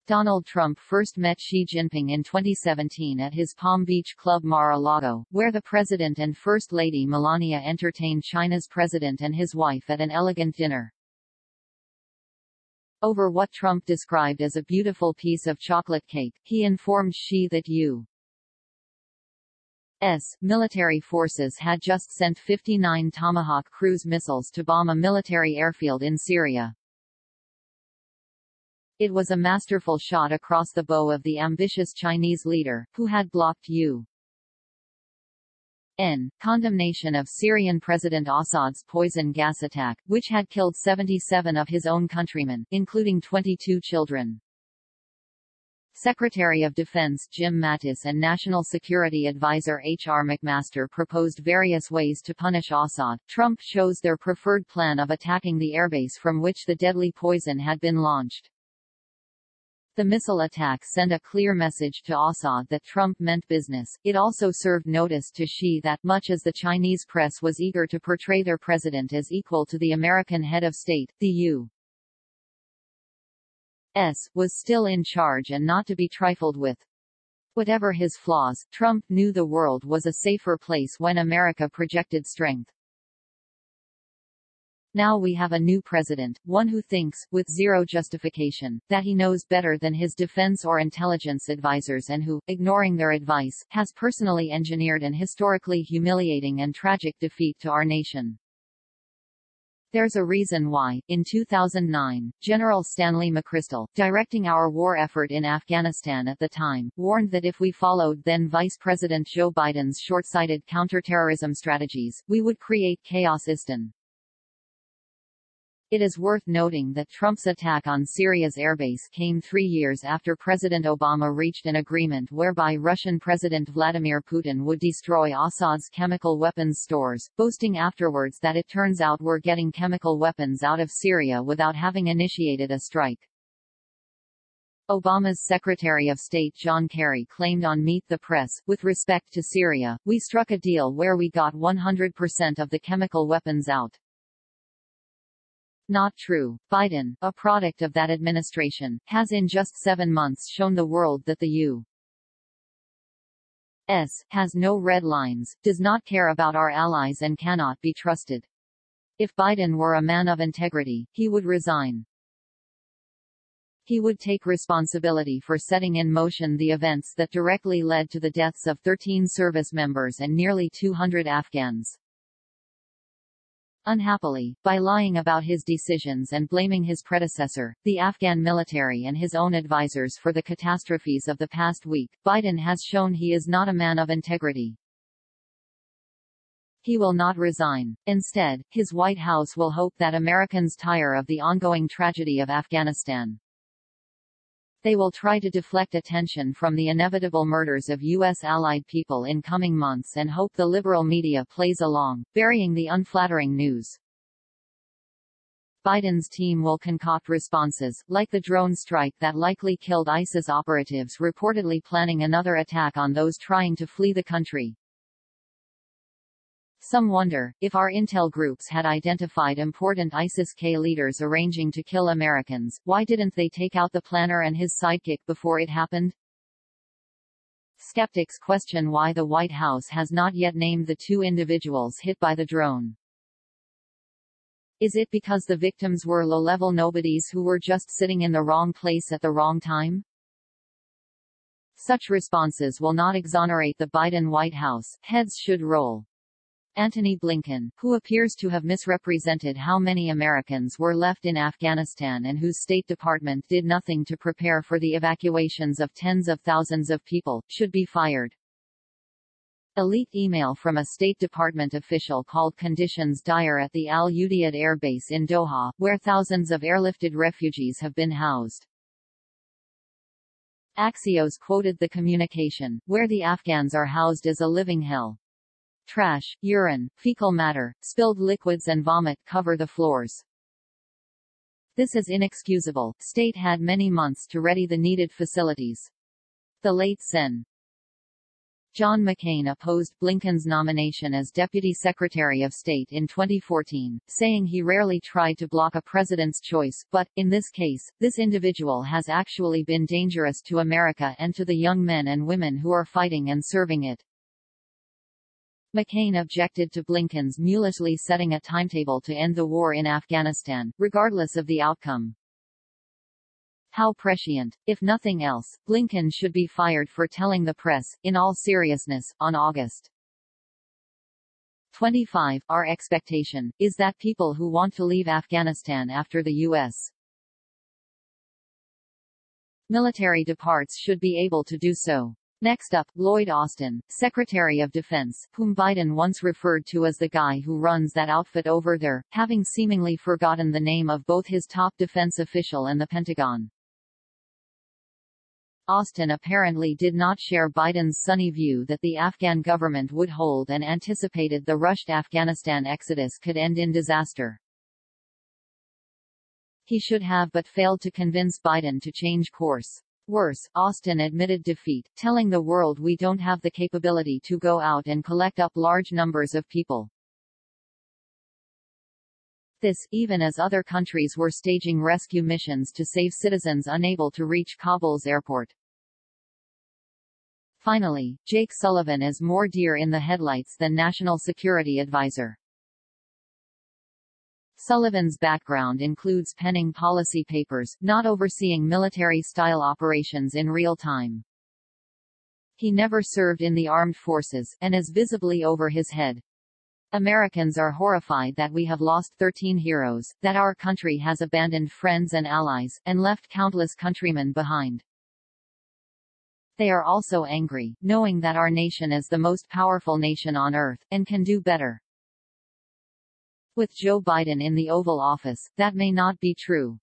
Donald Trump first met Xi Jinping in 2017 at his Palm Beach club Mar-a-Lago, where the president and First Lady Melania entertained China's president and his wife at an elegant dinner. Over what Trump described as a beautiful piece of chocolate cake, he informed Xi that U.S. military forces had just sent 59 Tomahawk cruise missiles to bomb a military airfield in Syria. It was a masterful shot across the bow of the ambitious Chinese leader, who had blocked U.S. condemnation of Syrian President Assad's poison gas attack, which had killed 77 of his own countrymen, including 22 children. Secretary of Defense Jim Mattis and National Security Advisor H.R. McMaster proposed various ways to punish Assad. Trump chose their preferred plan of attacking the airbase from which the deadly poison had been launched. The missile attack sent a clear message to Assad that Trump meant business. It also served notice to Xi that, much as the Chinese press was eager to portray their president as equal to the American head of state, the U.S. was still in charge and not to be trifled with. Whatever his flaws, Trump knew the world was a safer place when America projected strength. Now we have a new president, one who thinks, with zero justification, that he knows better than his defense or intelligence advisors and who, ignoring their advice, has personally engineered an historically humiliating and tragic defeat to our nation. There's a reason why, in 2009, General Stanley McChrystal, directing our war effort in Afghanistan at the time, warned that if we followed then Vice President Joe Biden's short-sighted counterterrorism strategies, we would create chaos-istan. It is worth noting that Trump's attack on Syria's airbase came 3 years after President Obama reached an agreement whereby Russian President Vladimir Putin would destroy Assad's chemical weapons stores, boasting afterwards that it turns out we're getting chemical weapons out of Syria without having initiated a strike. Obama's Secretary of State John Kerry claimed on Meet the Press, with respect to Syria, "We struck a deal where we got 100% of the chemical weapons out." Not true. Biden, a product of that administration, has in just 7 months shown the world that the U.S. has no red lines, does not care about our allies and cannot be trusted. If Biden were a man of integrity, he would resign. He would take responsibility for setting in motion the events that directly led to the deaths of 13 service members and nearly 200 Afghans. Unhappily, by lying about his decisions and blaming his predecessor, the Afghan military and his own advisors for the catastrophes of the past week, Biden has shown he is not a man of integrity. He will not resign. Instead, his White House will hope that Americans tire of the ongoing tragedy of Afghanistan. They will try to deflect attention from the inevitable murders of U.S. allied people in coming months and hope the liberal media plays along, burying the unflattering news. Biden's team will concoct responses, like the drone strike that likely killed ISIS operatives reportedly planning another attack on those trying to flee the country. Some wonder, if our intel groups had identified important ISIS-K leaders arranging to kill Americans, why didn't they take out the planner and his sidekick before it happened? Skeptics question why the White House has not yet named the 2 individuals hit by the drone. Is it because the victims were low-level nobodies who were just sitting in the wrong place at the wrong time? Such responses will not exonerate the Biden White House. Heads should roll. Antony Blinken, who appears to have misrepresented how many Americans were left in Afghanistan and whose State Department did nothing to prepare for the evacuations of tens of thousands of people, should be fired. A leaked email from a State Department official called conditions dire at the Al Udeid Air Base in Doha, where thousands of airlifted refugees have been housed. Axios quoted the communication, "Where the Afghans are housed is a living hell. Trash, urine, fecal matter, spilled liquids and vomit cover the floors. This is inexcusable." State had many months to ready the needed facilities. The late Sen. John McCain opposed Blinken's nomination as Deputy Secretary of State in 2014, saying he rarely tried to block a president's choice, but, in this case, this individual has actually been dangerous to America and to the young men and women who are fighting and serving it. McCain objected to Blinken's mulishly setting a timetable to end the war in Afghanistan, regardless of the outcome. How prescient. If nothing else, Blinken should be fired for telling the press, in all seriousness, on August 25, our expectation is that people who want to leave Afghanistan after the U.S. military departs should be able to do so. Next up, Lloyd Austin, Secretary of Defense, whom Biden once referred to as the guy who runs that outfit over there, having seemingly forgotten the name of both his top defense official and the Pentagon. Austin apparently did not share Biden's sunny view that the Afghan government would hold and anticipated the rushed Afghanistan exodus could end in disaster. He should have but failed to convince Biden to change course. Worse, Austin admitted defeat, telling the world we don't have the capability to go out and collect up large numbers of people. This, even as other countries were staging rescue missions to save citizens unable to reach Kabul's airport. Finally, Jake Sullivan is more deer in the headlights than National Security Advisor. Sullivan's background includes penning policy papers, not overseeing military-style operations in real time. He never served in the armed forces, and is visibly over his head. Americans are horrified that we have lost 13 heroes, that our country has abandoned friends and allies, and left countless countrymen behind. They are also angry, knowing that our nation is the most powerful nation on earth, and can do better. With Joe Biden in the Oval Office, that may not be true.